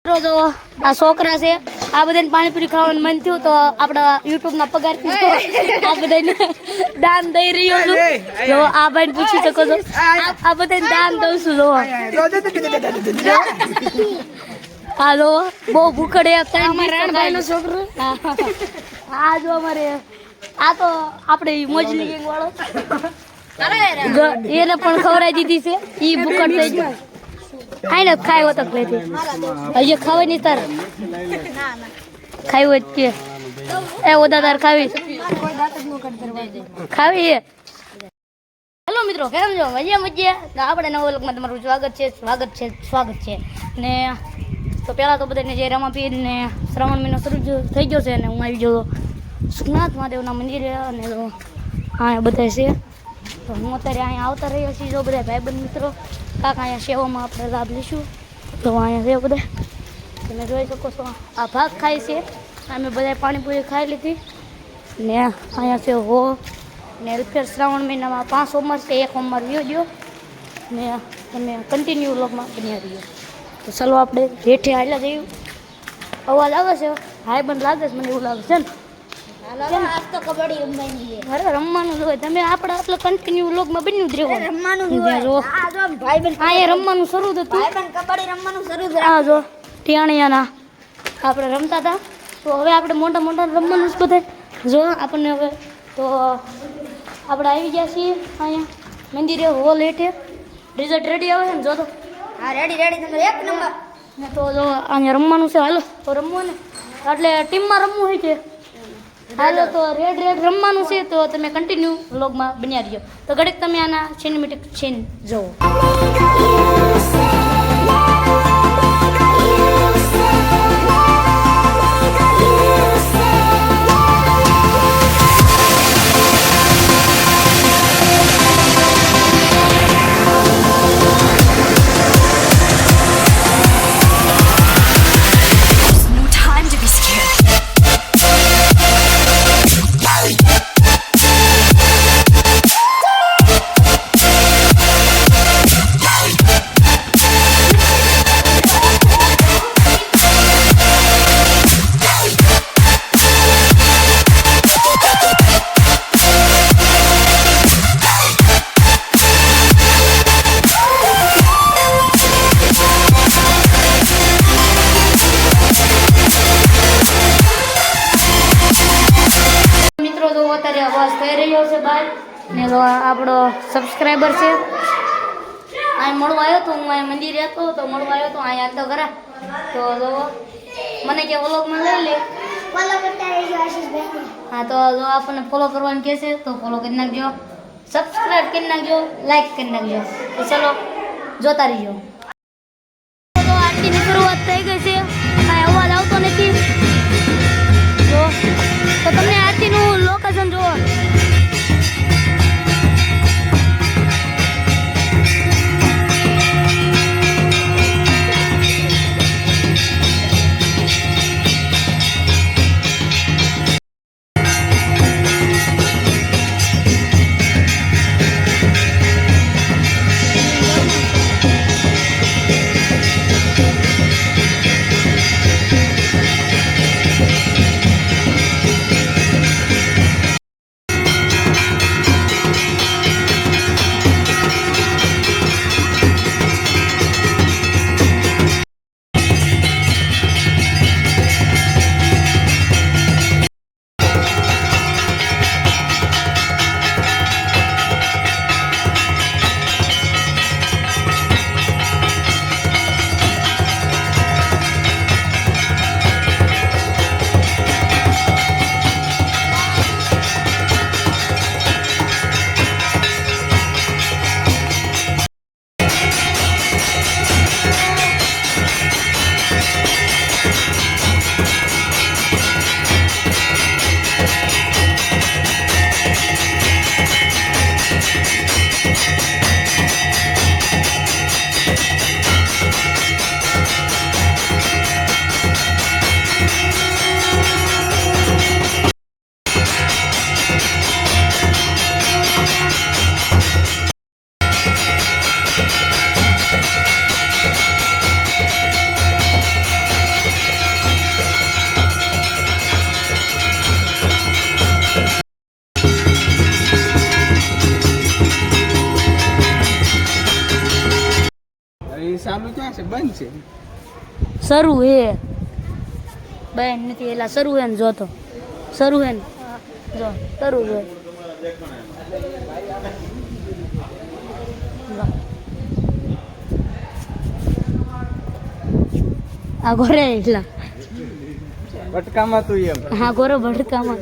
જો આ છોકરા છે આ બધાને પાણીપુરી ખાવાનું મન થયું તો આપણા યુટ્યુબ ના પગાર આ બધાને દાન દઈ રહ્યો છું જો આ ભાઈને પૂછી શકો છો આ બધાને દાન દઉં છું જો આ જો બહુ ભૂખડે રાણભાઈ નો છોકરો આ જો અમારે આ તો આપણે મોજલી ગેંગ વાળો એને પણ ખવડાવી દીધી છે ઈ ભૂખડ થઈ ગઈ આઈને ખાય હોત લેતી હજી ખાવાય નહીં તાર ખાઈ હોય કે એ ઓદા તાર ખાવી ખાવી હેલો મિત્રો કેમ છો મજા મજા આપણે નવો લોકમાં તમારું સ્વાગત છે ને તો પહેલાં તો બધાને જે રમાપીર ને શ્રાવણ મહિનો શરૂ થઈ ગયો છે અને હું આવી ગયો સુખનાથ મહાદેવના મંદિરે અને હા બધા છે તો હું અત્યારે અહીંયા આવતા રહ્યા છીએ જો બધા ભાઈબંધ મિત્રો કાકા અહીંયા સેવામાં આપણે લાભ લઈશું તો અહીંયા છે બધા તમે જોઈ શકો છો આ ભાગ ખાય છે અમે બધા પાણીપુરી ખાઈ લીધી ને અહીંયા છે હો ને ફેર શ્રાવણ મહિનામાં 5 સોમવાર છે 1 સોમવાર વ્યો ગયો ને તમે કન્ટિન્યુ વ્લોગમાં બન્યા રહીએ તો ચાલો આપણે હેઠે હાલ્યા જઈએ અવાજ આવે છે હાય બંધ લાગે છે મને એવું લાગે છે ને તો કબડ્ડી રમવાની છે અરે રમવાનું જોઈએ તમે આપણે આટલો કન્ટિન્યુ વ્લોગમાં બન્યું જ રહેવું રમવાનું જો આ જો ભાઈબંધ આ રમવાનું શરૂ થતું ભાઈબંધ કબડ્ડી રમવાનું શરૂ થયું આ જો ટિયાણિયાના આપણે રમતા હતા તો હવે આપણે મોટા મોટા રમવાનું જ બધા જો આપણને હવે તો આપણે આવી ગયા છીએ અહીંયા મંદિરે હોલ હેઠે રિઝલ્ટ રેડી આવે છે ને જો તો હા રેડી તમે 1 નંબર ને તો જો અહીંયા રમવાનું છે હાલો તો રમવું ને એટલે ટીમમાં રમવું હોય છે હાલો તો રેડ રમવાનું છે તો તમે કન્ટિન્યુ વ્લોગમાં બન્યા રહીજો તો ઘડીક તમે આના સિનેમેટિક સીન જુઓ ને તો આપણો સબસ્ક્રાઈબર છે અહીં મળવા આવ્યો તો હું અહીંયા મંદિરે હતો તો મળવા આવ્યો તો અહીંયા તો ખરા તો મને કે વ્લોગમાં લઈ લે ફોલો કરતા રહેજો આશીષભાઈ હા તો જો આપણને ફોલો કરવાનું કહે છે તો ફોલો કરી નાખજો સબસ્ક્રાઈબ કરી નાખજો લાઈક કરી નાખજો તો ચલો જોતા રહીજો તો આરતીની શરૂઆત થઈ ગઈ છે કાંઈ અવાજ આવતો નથી તો તમને આરતીનું લોકેશન જુઓ ચાલુ ક્યાં છે? બંધ છે. શરૂ હે બેન નથી એલા શરૂ હે ને જોતો શરૂ હે ને જો શરૂ હે આ ઘોરે એટલા ભટકામાં તું એમ હા ઘોરો ભટકામાં